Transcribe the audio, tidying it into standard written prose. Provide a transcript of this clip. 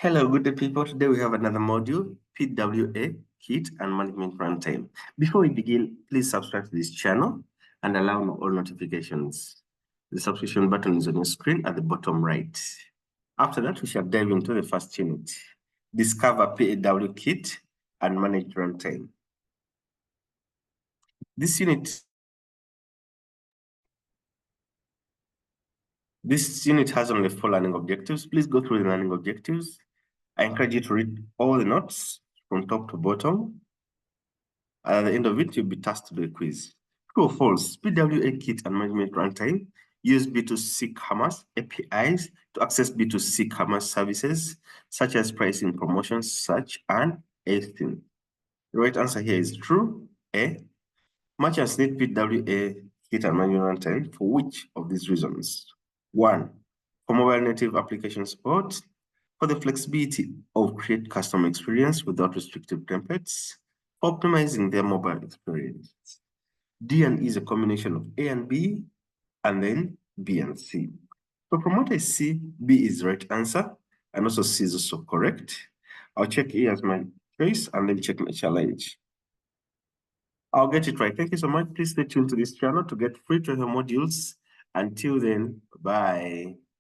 Hello, good day, people. Today we have another module, PWA, Kit and Management Runtime. Before we begin, please subscribe to this channel and allow all notifications. The subscription button is on your screen at the bottom right. After that, we shall dive into the first unit, Discover PWA Kit and Manage Runtime. This unit has only 4 learning objectives. Please go through the learning objectives. I encourage you to read all the notes from top to bottom. At the end of it, you'll be tasked to do a quiz. True or false? PWA Kit and Management Runtime use B2C commerce APIs to access B2C commerce services, such as pricing, promotions, search, and editing. The right answer here is true. A. Merchants need PWA Kit and Management Runtime for which of these reasons? 1. For mobile native application support, for the flexibility of create customer experience without restrictive templates, optimizing their mobile experience. D and E is a combination of A and B, and then B and C. So from what I see, B is the right answer, and also C is also correct. I'll check A as my choice, and then check my challenge. I'll get it right. Thank you so much. Please stay tuned to this channel to get free Trailhead modules. Until then, bye.